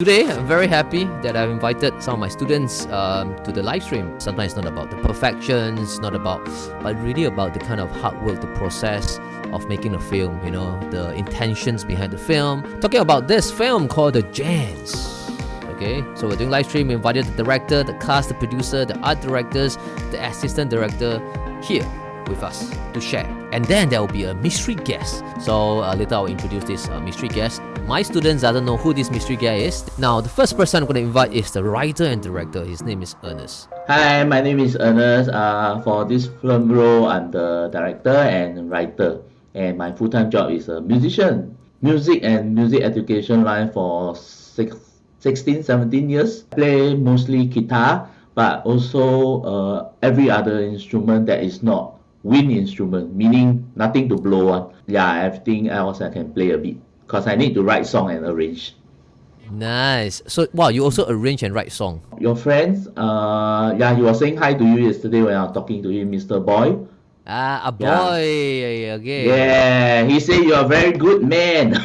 Today, I'm very happy that I've invited some of my students to the live stream. Sometimes it's not about the perfections, but really about the kind of hard work, the process of making a film, the intentions behind the film. Talking about this film called the Gents. Okay, so we're doing live stream. We invited the director, the cast, the producer, the art directors, the assistant director here with us to share. And then there will be a mystery guest. So later I'll introduce this mystery guest. My students doesn't know who this mystery guy is. Now, the first person I'm going to invite is the writer and director. His name is Ernest. Hi, my name is Ernest. For this film role, I'm the director and writer. And my full-time job is a musician. Music and music education line for 16, 17 years. I play mostly guitar, but also every other instrument that is not wind instrument, meaning nothing to blow on. Yeah, everything else I can play a bit, because I need to write song and arrange. Nice. So, wow, you also arrange and write song. Your friends, he was saying hi to you yesterday when I was talking to him, Mr. Boy. A boy. Yeah. Okay. Yeah, he said you're a very good man.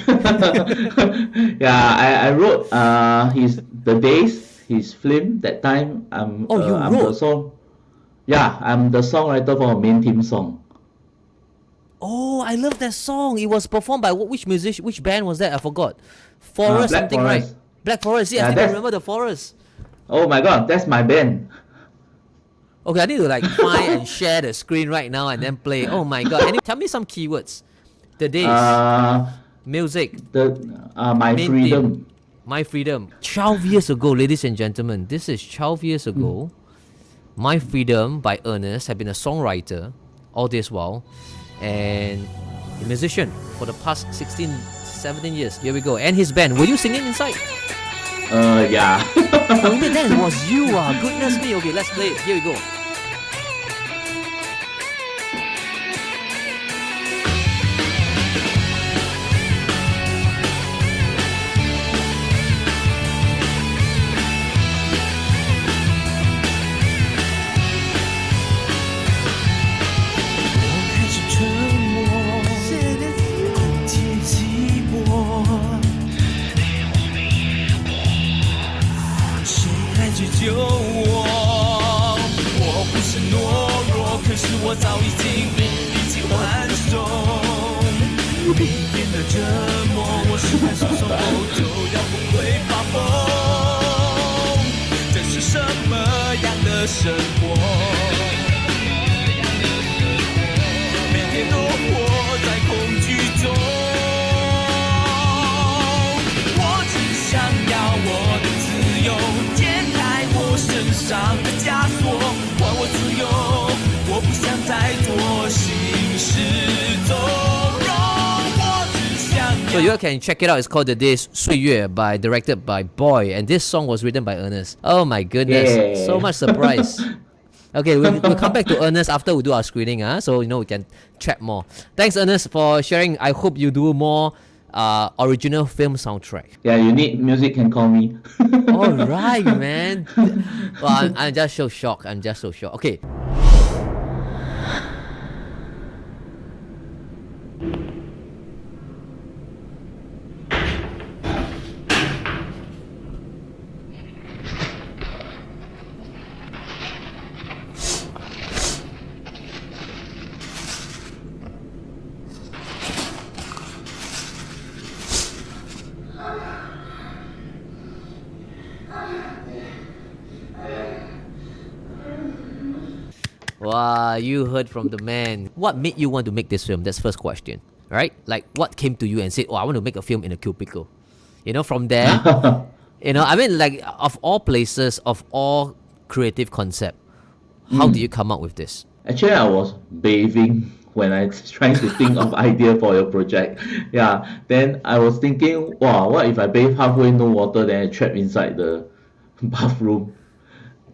I wrote his film that time. I'm the song. Yeah, I'm the songwriter for a main theme song. Oh, I love that song. It was performed by which musician? Which band was that? I forgot. Forest something, Forest. right? Black Forest. Yes, I remember the Forest. Oh my God, that's my band. Okay, I need to find and share the screen right now and then play. Oh my God! Tell me some keywords. The days. Music. My freedom. Theme. My freedom. 12 years ago, ladies and gentlemen. This is 12 years ago. My Freedom by Ernest have been a songwriter all this while and a musician for the past 16, 17 years. Here we go. And his band. Were you singing inside? Yeah. Oh, that was you. Goodness me. Okay, let's play it. Here we go. So you all can check it out. It's called The Days 岁月 directed by Boy, and this song was written by Ernest. Oh my goodness, yeah. So much surprise. Okay, we'll come back to Ernest after we do our screening, so we can chat more. Thanks, Ernest, for sharing. I hope you do more original film soundtrack. Yeah, you need music, can call me. All right, man. Well, I'm just so shocked. Okay. Wow, you heard from the man. What made you want to make this film? That's the first question, right? Like, what came to you and said, "Oh, I want to make a film in a cubicle." From there, of all places, of all creative concept, how do you come up with this? Actually, I was bathing when I was trying to think of idea for your project. Yeah, then I was thinking, wow, what if I bathe halfway, no water, then I trap inside the bathroom?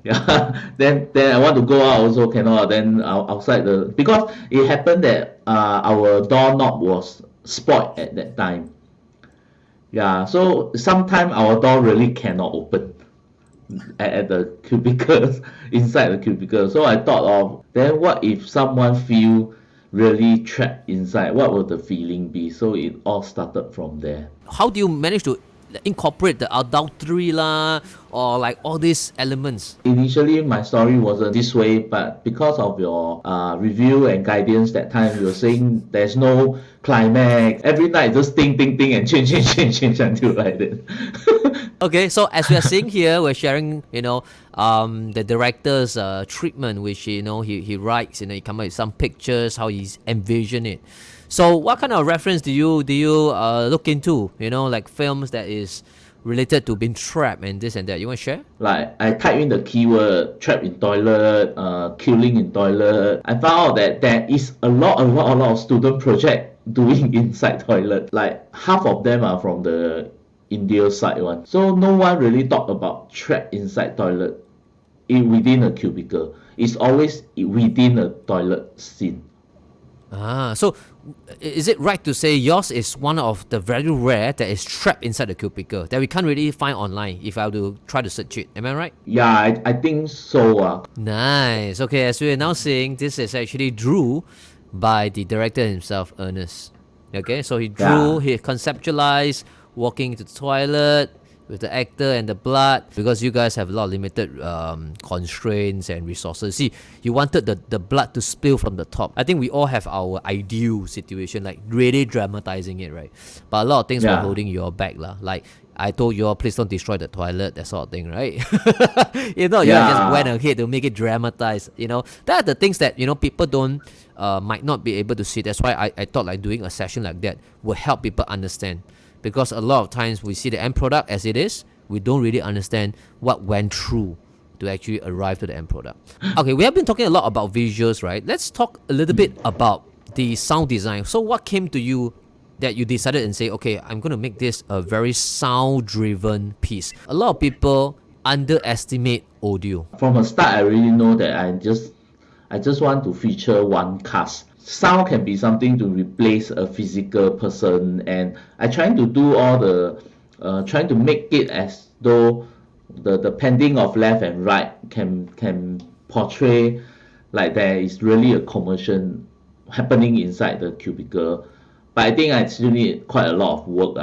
Yeah, then I want to go out also cannot. Then outside because it happened that our doorknob was spoiled at that time. Yeah, so sometimes our door really cannot open at the cubicles, inside the cubicle. So I thought of, then what if someone feel really trapped inside? What would the feeling be? So it all started from there. How do you manage to incorporate the adultery lah, or like all these elements? Initially, my story wasn't this way, but because of your review and guidance that time, you were saying there's no climax. Every night just think, and change until like that. Okay, so as we are seeing here, we're sharing, the director's treatment, which he writes, he come up with some pictures, how he's envisioned it. So, what kind of reference do you look into? Like films that is related to being trapped and this and that. You want to share? Like I type in the keyword trap in toilet, killing in toilet. I found out that there is a lot of student project doing inside toilet. Like half of them are from the India side one. So no one really talk about trap inside toilet within a cubicle. It's always within a toilet scene. So is it right to say yours is one of the very rare that is trapped inside the cubicle that we can't really find online if I were to try to search it? Am I right? Yeah, I think so. Nice. Okay, as we are now seeing, this is actually drew by the director himself, Ernest. Okay, so he drew, he conceptualized walking to the toilet with the actor and the blood, because you guys have a lot of limited constraints and resources. See, you wanted the blood to spill from the top. I think we all have our ideal situation, like really dramatizing it, right? But a lot of things were holding you all back, lah. Like I told you all, please don't destroy the toilet, that sort of thing, right? You just went ahead to make it dramatized. That are the things that people don't might not be able to see. That's why I thought like doing a session like that will help people understand. Because a lot of times we see the end product as it is, we don't really understand what went through to actually arrive to the end product. Okay, we have been talking a lot about visuals, right? Let's talk a little bit about the sound design. So what came to you that you decided and say, okay, I'm going to make this a very sound-driven piece? A lot of people underestimate audio. From the start, I really know that I just want to feature one cast. Sound can be something to replace a physical person, and I trying to do all the trying to make it as though the pending of left and right can portray like there is really a commotion happening inside the cubicle. But I think I still need quite a lot of work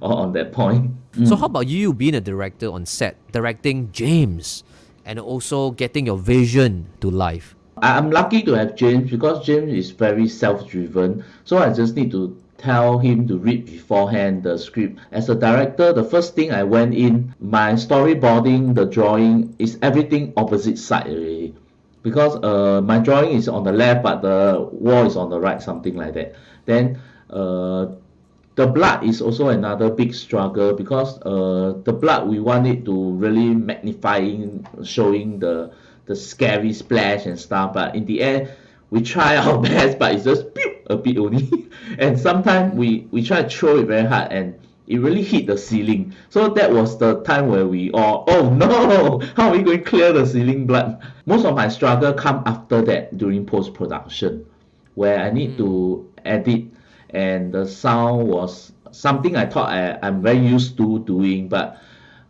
on that point. So how about you being a director on set, directing James, and also getting your vision to life? I'm lucky to have James because James is very self-driven. So I just need to tell him to read beforehand the script. As a director, the first thing I went in, my storyboarding, the drawing is everything opposite side already. Because my drawing is on the left, but the wall is on the right, something like that. Then the blood is also another big struggle because the blood, we want it to really magnifying, showing the scary splash and stuff, but in the end we try our best, but it's just a bit only. And sometimes we try to throw it very hard and it really hit the ceiling. So that was the time where we all, oh no, how are we going to clear the ceiling blood? Most of my struggle come after that during post-production, where I need to edit, and the sound was something I thought I'm very used to doing, but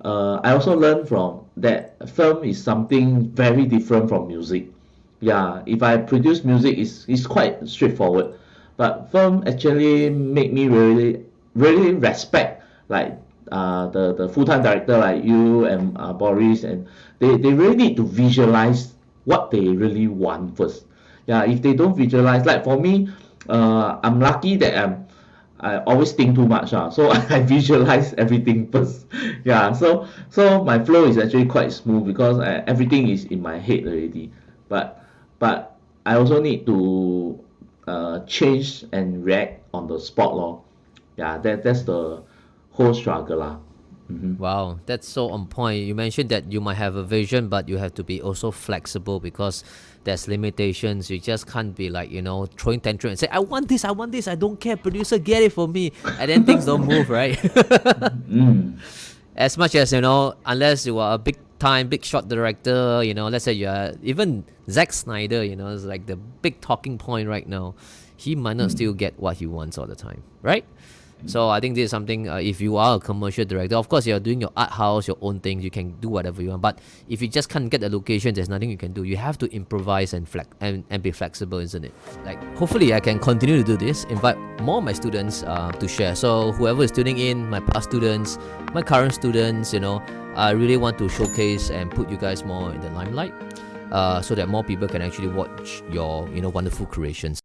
I also learned from that film is something very different from music. Yeah, if I produce music, it's quite straightforward. But film actually make me really respect like the full-time director like you and Boris, and they really need to visualize what they really want first. Yeah, if they don't visualize, like for me, I'm lucky that I always think too much, so I visualize everything first. Yeah, so my flow is actually quite smooth because everything is in my head already. But I also need to change and react on the spot, lor. Yeah, that's the whole struggle, lah. Wow, that's so on point. You mentioned that you might have a vision, but you have to be also flexible because there's limitations. You just can't be like, throwing tantrum and say, I want this, I don't care, producer, get it for me. And then things don't move, right? As much as, unless you are a big shot director, let's say you're even Zack Snyder, is like the big talking point right now. He might not still get what he wants all the time, right? So I think this is something, if you are a commercial director, of course you're doing your art house, your own things, you can do whatever you want. But if you just can't get the location, there's nothing you can do. You have to improvise and be flexible, isn't it? Like, hopefully I can continue to do this, invite more of my students to share. So whoever is tuning in, my past students, my current students, I really want to showcase and put you guys more in the limelight, so that more people can actually watch your wonderful creations.